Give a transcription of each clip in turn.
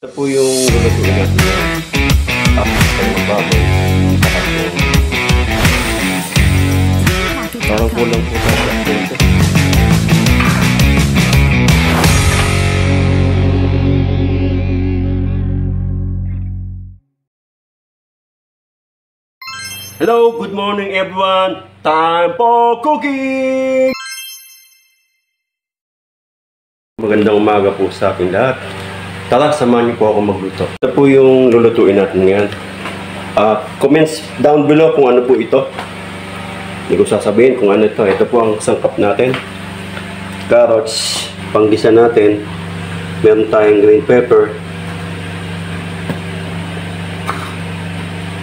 Ito po yung lulutuin natin ngayon. Ang baboy sa katong. Parang kulang po tayo dito. Hello, good morning everyone. Time for cooking! Magandang umaga po sa ating lahat. Tara, samahan niyo po ako magluto. Ito po yung lulutuin natin ngayon. Comments down below kung ano po ito. Hindi ko sasabihin kung ano ito. Ito po ang sangkap natin. Carrots, panggisa natin. Meron tayong green pepper.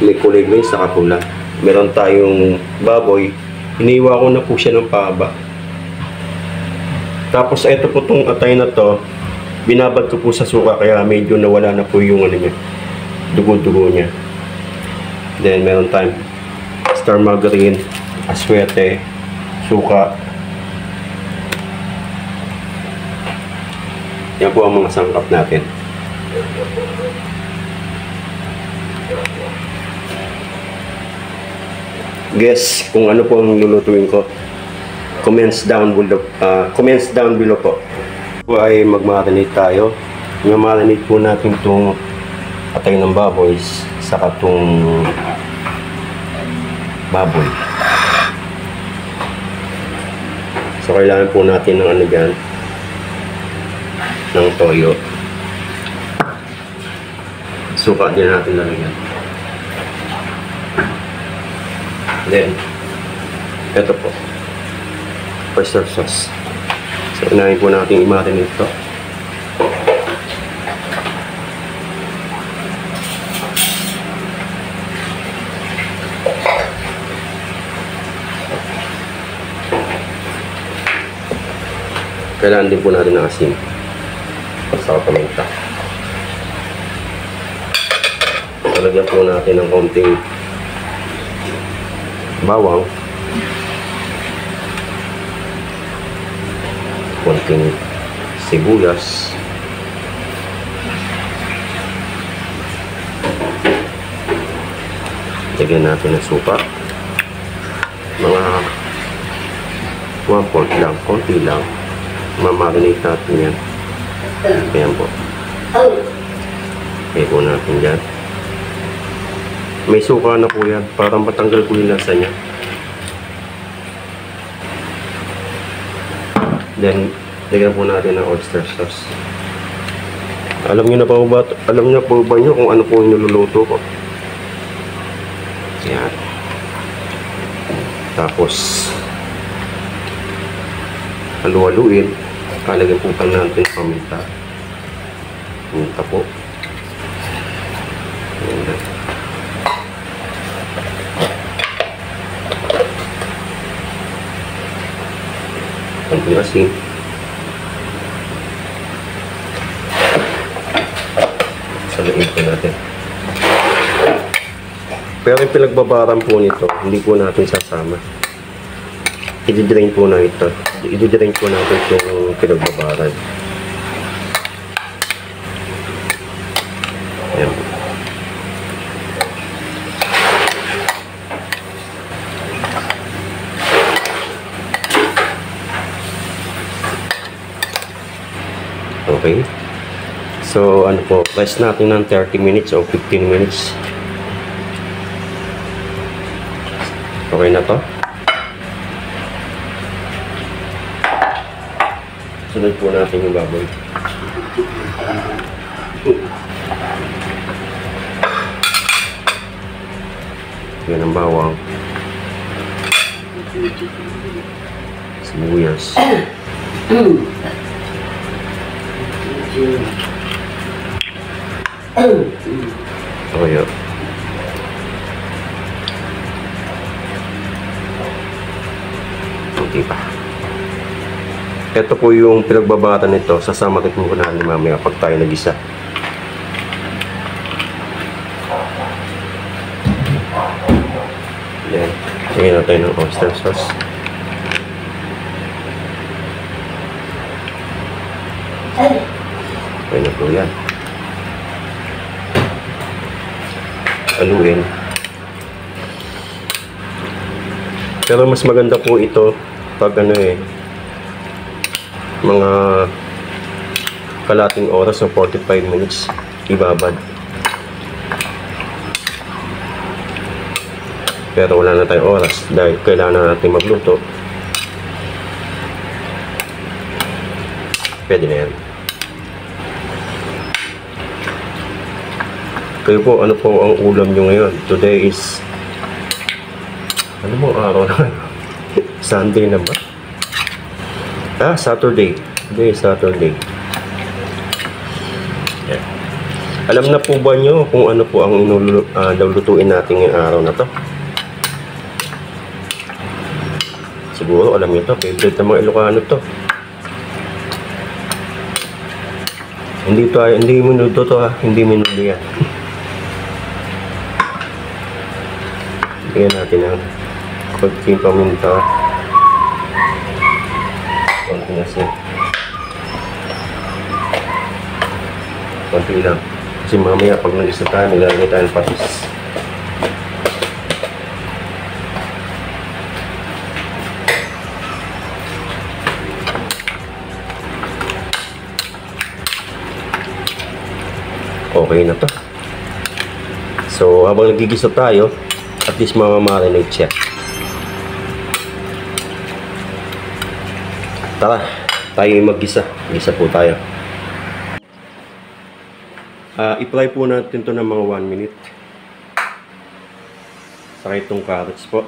May kulay green sa kapula. Meron tayong baboy. Iniwa ko na po siya ng pahaba. Tapos ito po itong atay na to. Binabad ko po sa suka kaya medyo nawala na po yung ano niya, dugo-dugo niya. Then meron tayong star margarine, aswete, suka. Yan po ang mga sangkap natin. Guess kung ano po ang lulutuin ko. Comments down below po. Ay mag-marinate tayo. Mag-marinate po natin itong atay ng baboy saka itong baboy. So kailangan po natin ng ano dyan, ng toyo. Suka din natin lalagyan. Then ito po, oyster sauce. So, unahin po natin i-marinate ito. Kailangan din po natin ng asin. Sa paminta. Talagyan po natin ng konting bawang. Konting sibuyas, lagyan natin ng suka, mga 1/4 lang, konti lang, mamarinate natin yan. Ayan po, kaya po natin yan. May suka na po yan para matanggal po yung lasa niya. Then, lagyan po natin ng oyster sauce. Alam niyo po ba kung ano po yung niluluto ko? Yan. Tapos, halu-haluin. Kalagyan po pa natin paminta. Paminta po. Yan. Konting asin. Saluin po natin. Pero yung pinagbabaran po nito, hindi po natin sasama. I-drain po na ito. I-drain po natin itong pinagbabaran. Ayan. Okay. So, ano po, rest natin ng 30 minutes o 15 minutes. Okay na to. Sunod po natin yung baboy. Yan ang bawang. Sibuyas. Toyo. Okay pa. Ito po yung pinagbabata nito. Sasama ko po natin mamaya pag tayo nag-isa. Yan. Lagyan na tayo ng oyster sauce. Okay na po yan. haluin. Pero mas maganda po ito pag ano mga kalating oras o 45 minutes ibabad. Pero wala na tayong oras dahil kailangan natin magluto. Pwede na yan. Kayo po, ano po ang ulam nyo ngayon? Today is ano mo araw na? Sunday na ba? Saturday. Today is Saturday. Yeah. Alam na po ba nyo kung ano po ang lulutuin natin ngayong araw na to? Siguro alam nyo to. Favorite ng mga Ilocano to. Hindi minuto to ha. Hindi minuto yan. Bigyan natin ang konting paminta. Konti na siya. Konti lang. Kasi mamaya pag nag-isa tayo, nilalagay tayo ng patis. Okay na to. So, habang nagigisa tayo, at least mamamarinate siya. Tara, tayo mag-gisa. Gisa po tayo. I-fry po natin to ng mga 1 minute. Saka itong carrots po.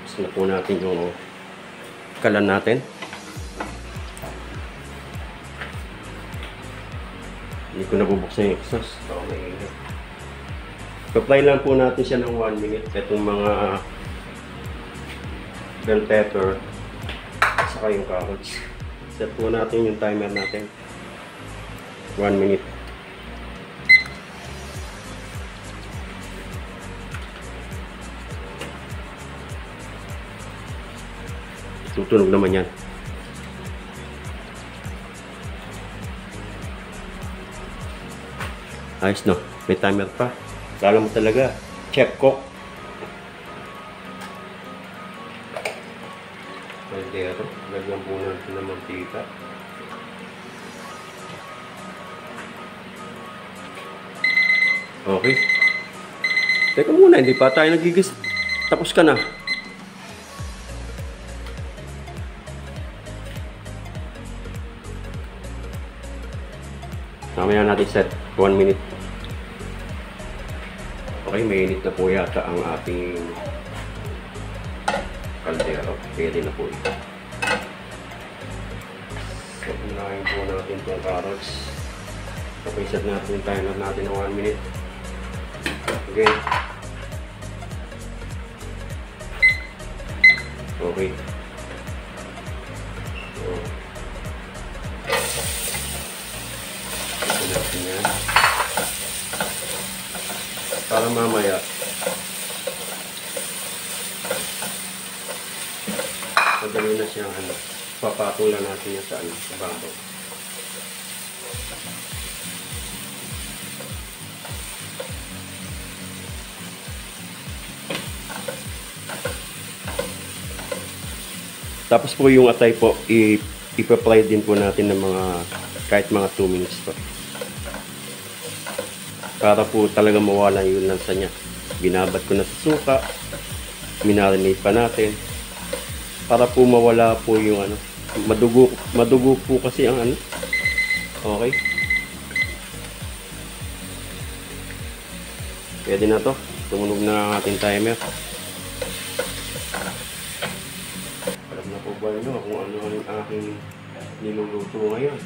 Gusto na po natin yung kalan natin. Hindi ko nabubuksan yung exhaust. I-fry lang po natin siya ng 1 minute. Itong mga bell pepper saka yung carrots. Set po natin yung timer natin. 1 minute. Tutunog naman yan. Ayos no? May timer pa. Kala mo talaga. Chef cook. Kaldero. Lagyan po natin ng mantika. Okay. Teka muna, hindi pa tayo nagigis. Tapos ka na. Mamaya natin set 1 minute. Okay, mainit na po yata ang ating kaldero. Pwede na po ito. So, unahin po natin itong carrots. Okay, set natin yung timer natin ng 1 minute. Okay. Okay. So, natin yan. Para mamaya madali na siyang papatong lang natin yan sa babaw. Tapos po yung atay po ipa-fry din po natin ng kahit mga 2 minutes po. Para po talaga mawala yung lansa niya. Binabad ko na sa suka. Minarinate pa natin. Para po mawala po yung madugo po kasi ang Okay. Pwede na to. Tumunog na ang ating timer. Alam na po ba nyo kung ano yung aking niluluto ngayon?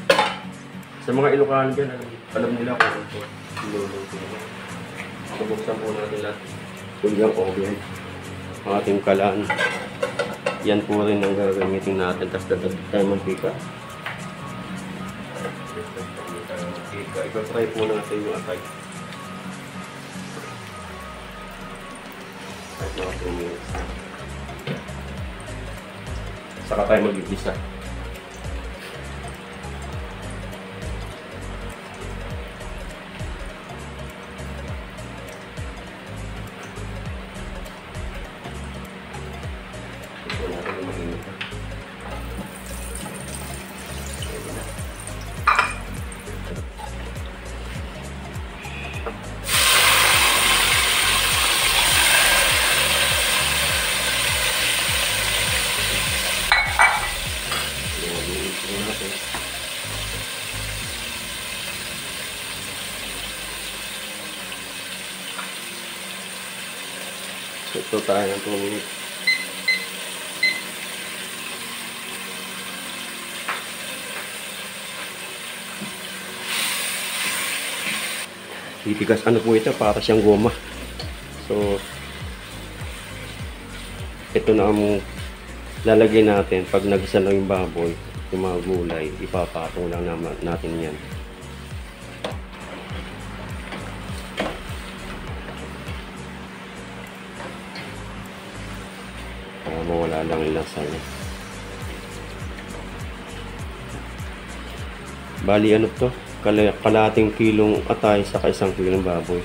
Sa mga Ilocano dyan, alam nila kung ano niluluto ngayon. Bubuksan po natin lahat. Kunyang oven. Ang ating kalaan. Yan po rin ang gagamitin natin. Tapos dadagdag tayo mantika. Ipa-fry po natin yung atay. Kahit mga 2 minutes. Saka tayo mag-igisa. Ito tayo ng 2 minutes. Titigas ano po ito, para siyang goma. So, ito na ang lalagay natin pag nagisa na yung baboy, yung mga gulay, ipapatong lang naman natin yan. Para mawala lang yung lasa niya. Bali ano to? Kalahating kilong atay sa 1 kilong baboy.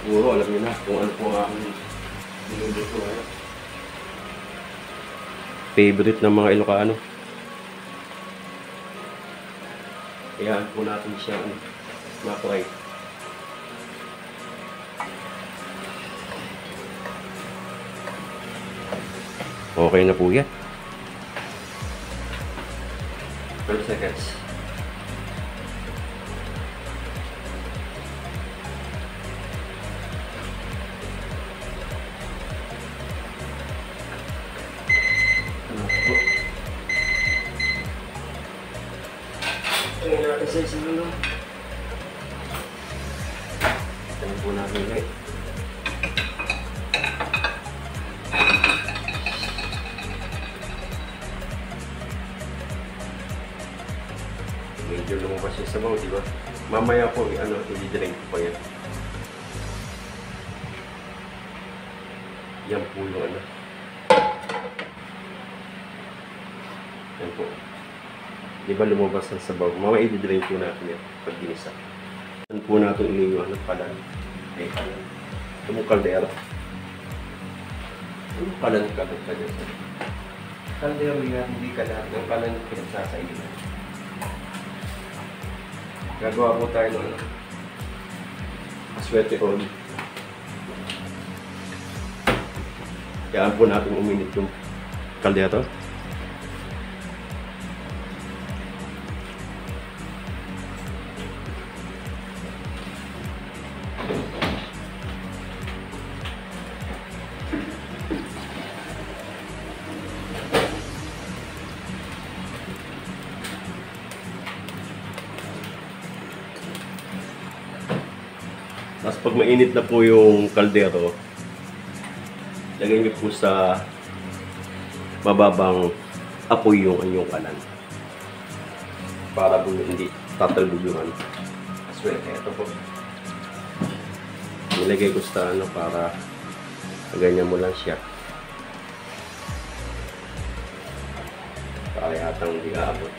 Siguro alam niyo na kung ano po ang niluluto ngayon. Favorite ng mga Ilocano. Kaya po natin siyang ma-fry. Okay na po yan. 12 seconds. Tingnan natin sa isang ano. Tingnan po natin ulit. Medyo lumabas yung sabaw, di ba? Mamaya po, i-drink ko pa yan. Yan po yung ano. Yan po. Di ba lumabas ang sabaw? Mamaya i-drink po natin yan pag ginisa. Yan po natin iliwan ng palan. Ay, palan. Ito mong kaldero. Ano palan ka dyan? Kaldero yan, hindi ka lahat ng palan pinagsasailan. Gagawa po tayo ng aswete oil. Kayaan po natin uminit yung kaldero. Tapos pag mainit na po yung kaldero, lagay niyo po sa mababang apoy yung anyong kalan. Para po hindi tatalbog yung ano. Aswerte, ito po. Nilagay ko sa ano para ganyan mo lang siya. Para yatang hindi aabot.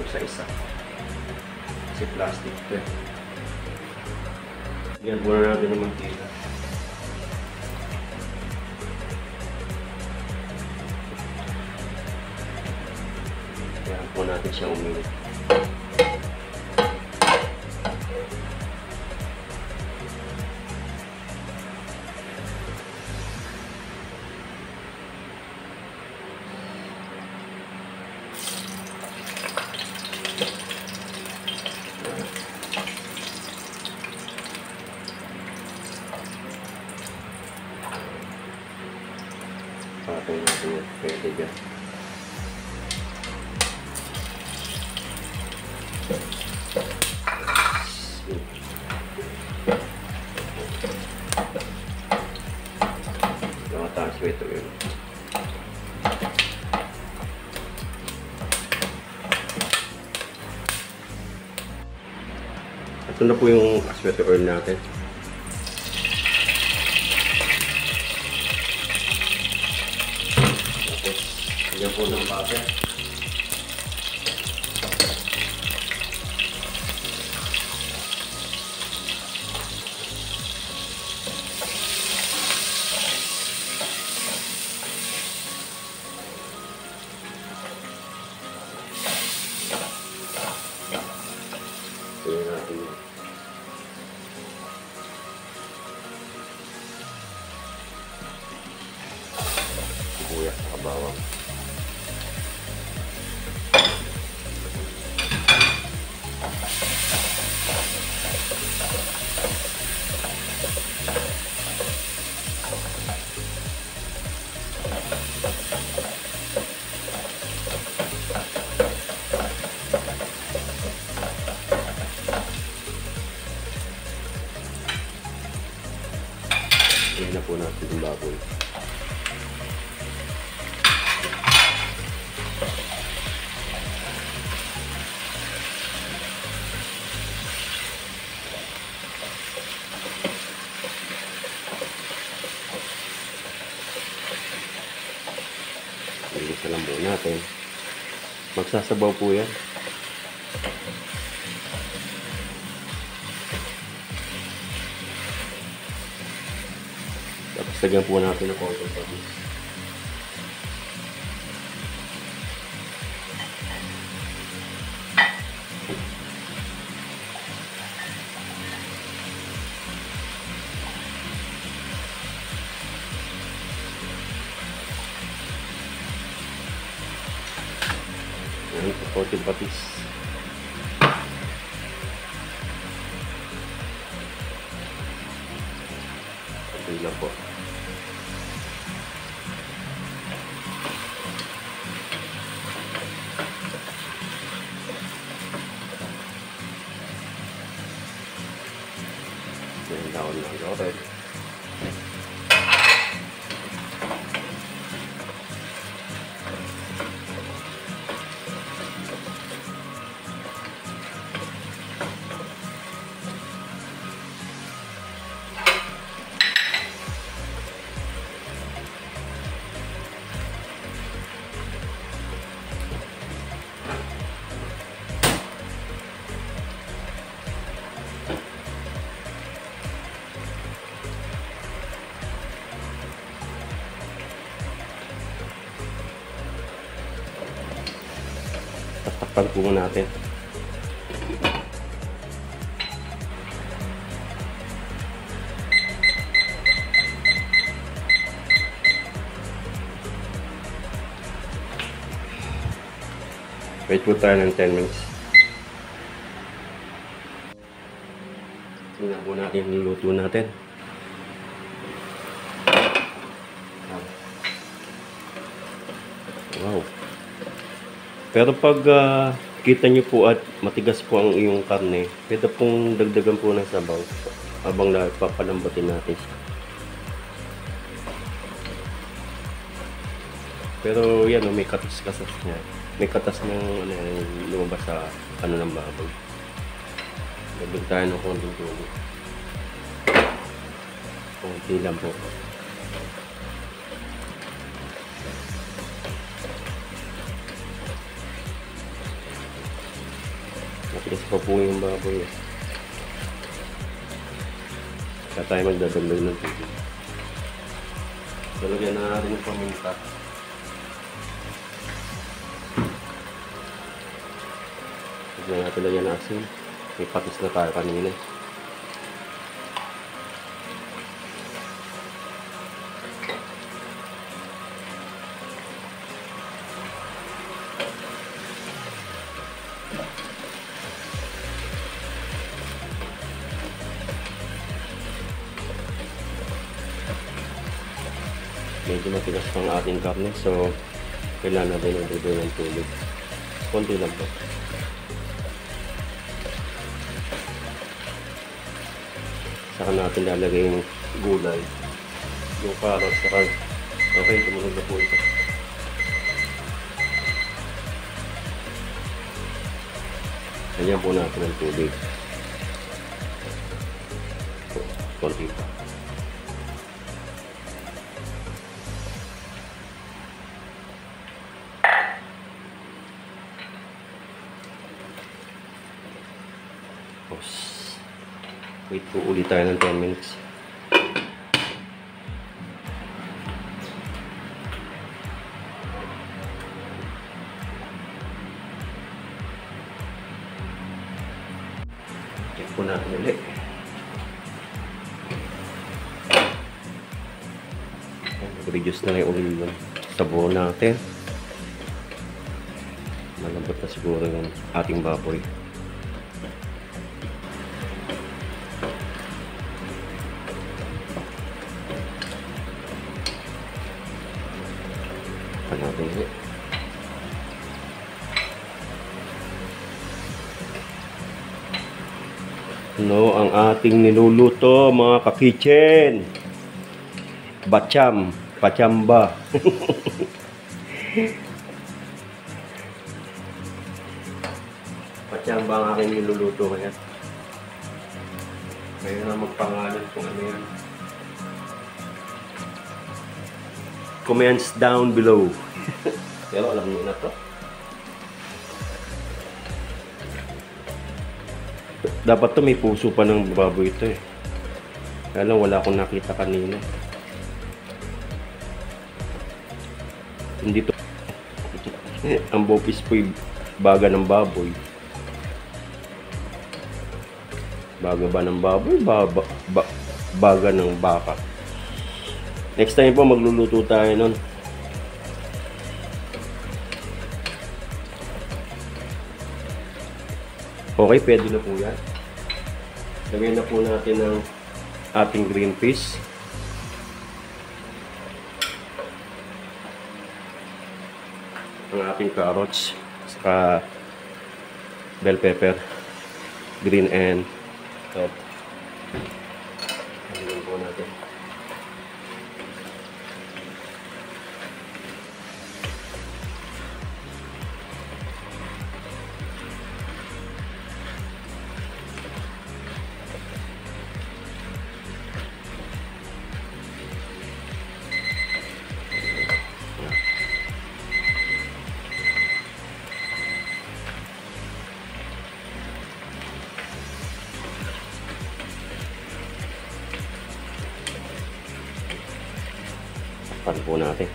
Sa isa kasi plastic ito. Yan, muna natin ng mantika. Yan po natin siya uminit. Patay natin yung pwede dyan. Nakataas mo ito yun. Ito na po yung aswete oil natin. Yan po ng butter. Tingnan natin yun. po natin yung baboy. Ilisa lang po natin. Magsasabaw po yan. Tapos lagyan po natin ng konting patis. Ayan po, konting patis. Okay lang po. Ayan, daon ng laurel. Takpan po natin. Wait po tayo ng 10 minutes. Tingnan po natin yung niluto natin. Wow. Pero pag kita nyo po at matigas po ang iyong karne, pwede pong dagdagan po ng sabaw habang papalambatin natin siya. Pero yan, may katas-katas niya. May katas ng lumabas sa ng baboy. Dagdag tayo ng konting tubig. Konti lang po. Matigas pa po yung baboy. Kaya tayo magdadagdag ng tubig. Talagyan na natin yung paminta. Lagyan natin lagyan ng asin. May patis na tayo kanina. Medyo matigas pang ating karne, so kailangan natin magdagdag ng tubig. Konti lang po. Saka natin lalagay yung gulay, yung carrots, saka okay, tumunog na po ito. Lagyan po natin ng tubig. Konti pa. Wait po ulit tayo ng 10 minutes. Check po natin ulit. Reduce na yung ulit yung sabon natin. Malambot na siguro yung ating baboy. No, ang ating niluluto mga ka-kitchen. Bacham, pachamba. Pachamba ang aking niluluto kaya. Kaya na magpangalan kung ano yan. Comments down below. Pero alam niyo na to. Dapat to may puso pa ng baboy ito eh. Kaya lang wala akong nakita kanina. Hindi to. Ang bopis po baga ng baboy. Baga ba ng baboy? Baga ng baka. Next time po magluluto tayo nun. Okay, pwede na po yan. Lagyan na po natin ng ating green peas. Ang ating carrots. Saka bell pepper. Green and red. Lagyan po natin. Pan po natin.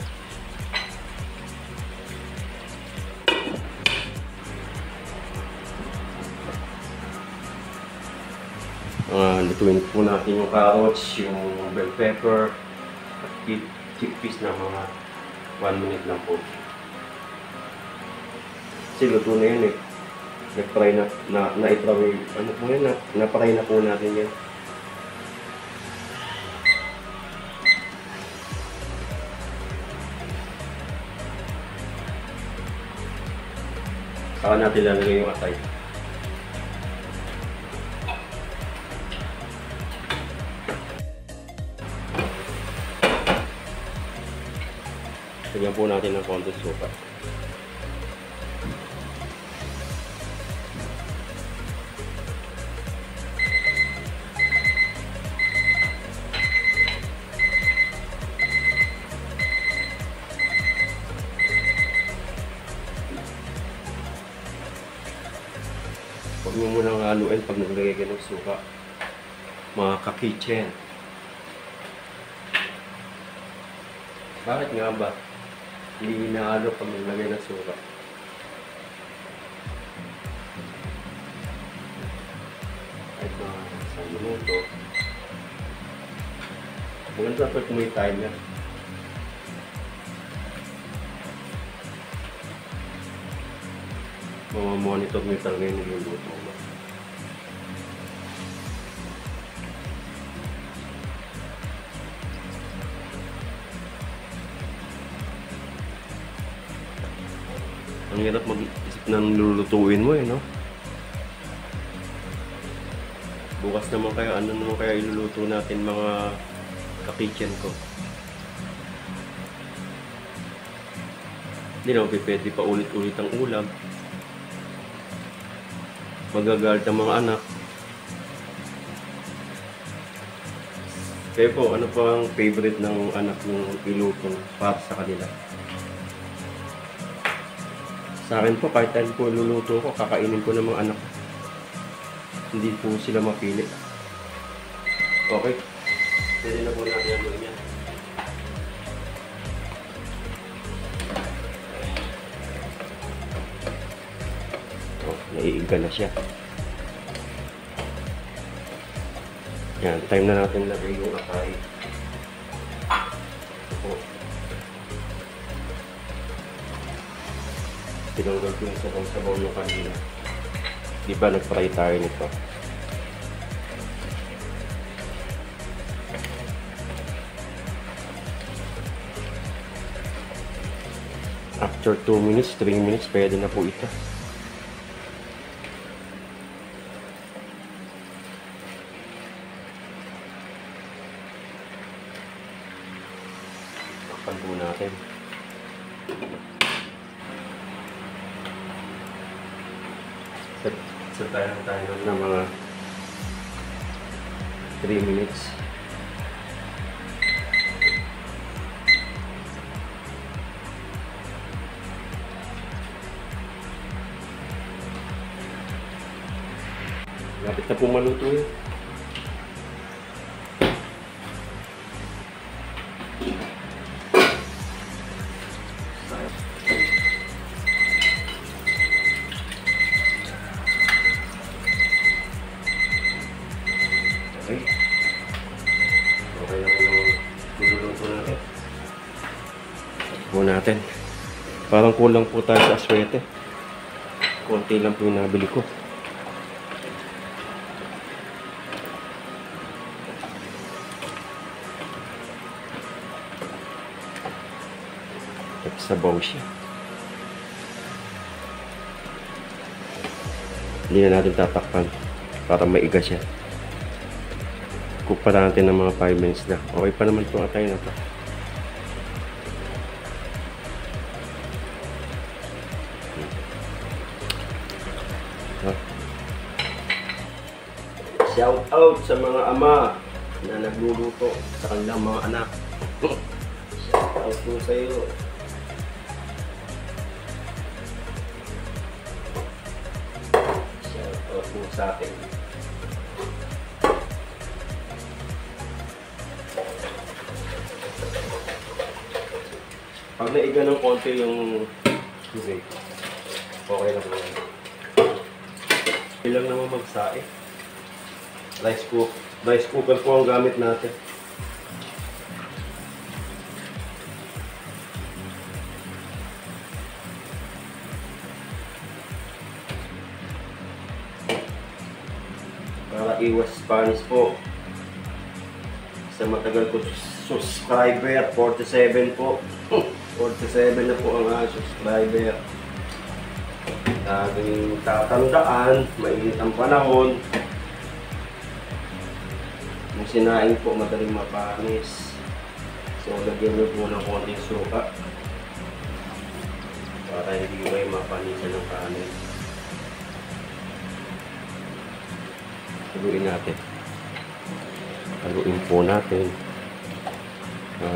Lutuin po natin yung carrots, yung bell pepper, at chickpeas na mga 1 minute lang po. Kasi luto na yan eh. Na-fry ano po yan, na-fry na po natin yan. Saka natin lalagay yung atay. Lagyan po natin ng konti suka. Huwag mo munang haluin pag naglagay ka ng suka. Mga ka-kitchen. Bakit nga ba? Hindi inahalo pag naglagay ng suka. Kahit mga isang minuto. Maganda dapat may timer. Monitor mo talaga yung niluluto mo. Ang hirap mag-isip ng lulutuin mo eh, no? Bukas naman kaya, ano naman kaya iluluto natin mga ka-kitchen ko. Hindi naman pwede pa ulit-ulit ang ulam. Magagalit ang mga anak. Kaya po, ano pa ang favorite ng anak ng iluto para sa kanila? Sa akin po, kahit ano po luluto ko, kakainin ko ng mga anak. Hindi po sila mapili. Okay. Pwede na po natin ang gawin yan. Naiiga na siya. Yan, time na natin lagay yung atay. Ito. Tinanggal ko yung sabaw-sabaw yung kanina. Di ba nag-fry tayo nito? After 2 minutes, 3 minutes, pwede na po ito. tatakpan po natin. Set tayo ng mga 3 minutes. Lapit na po maluto yun. Okay. Okay na po yung niluluto natin. Po natin. Parang kulang po tayo sa aswete. Konti lang po yung nabili ko. Sabaw siya. Hindi na natin tatakpan para maiga siya. Cook pa natin ng mga 5 minutes na. Okay pa naman itong atay na ito. Shout out sa mga ama na nagluluto sa kanilang mga anak. Shout out po sa iyo. Po sa atin. Pag naiga ng konti yung tubig, okay na po. Ilang naman magsae. Rice cooker po ang gamit natin. Para iwas Spanish po. Sa matagal ko subscriber, 47 po. 47 na po ang subscriber. Laging tatandaan, mainit ang panahon. Yung sinaing po madaling mapanis. So lagyan nyo po ng konting suka para hindi kayo mapanisan ng kanin. Haluin natin. Haluin po natin.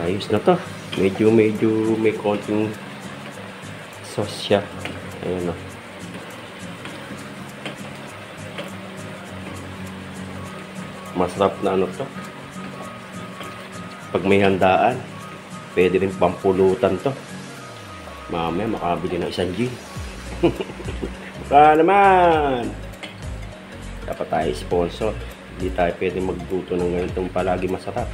Ayos na to. Medyo may konting sauce siya. Ayan o. Masarap na ano to. Pag may handaan, pwede rin pampulutan to. Mamaya makabili ng 1 gin. Baka naman! Dapat tayo sponsor. Hindi tayo pwede magluto ng ganitong palagi masarap.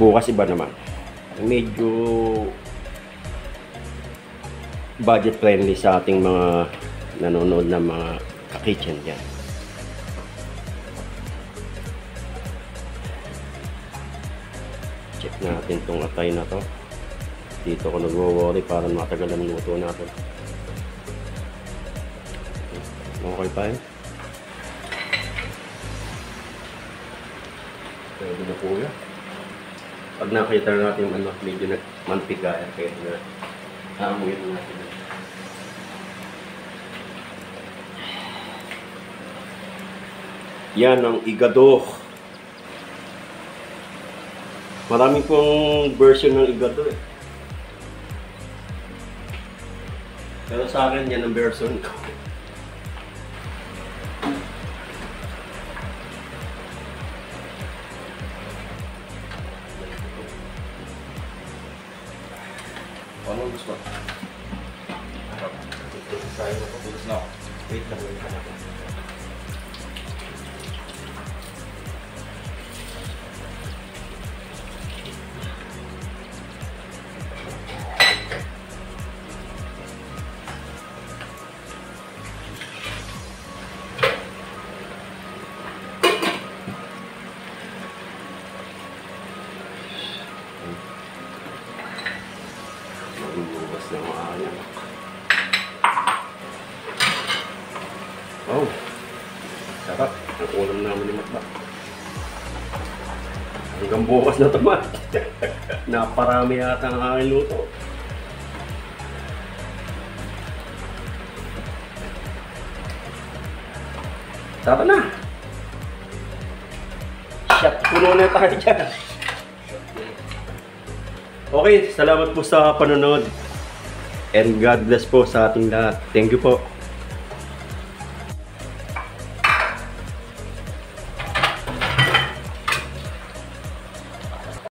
Bukas iba naman. Medyo budget friendly sa ating mga nanonood na mga ka-kitchen dyan. Check natin tong atay na to. Dito ko nagwo-worry para matagal ang luto natin. Okay pa eh. Pwede na po yan. Pag nakita natin yung ano, medyo nagmantika, pwede na hamuin natin. Yan ang igado. Marami pong version ng igado eh. Pero sa akin yan ang version ko. Ano gusto? Harap. Ito sa iyo na pupulos na ako. Wait lang. Magbubukas na maayang. Oh, sarap. Ang ulam namin ni Makbak. Ay, Hanggang bukas na ito, man. Naparami yata ang aking luto. Tara na. Shot puno na tayo dyan. Okay, salamat po sa panonood. And God bless po sa ating lahat. Thank you po.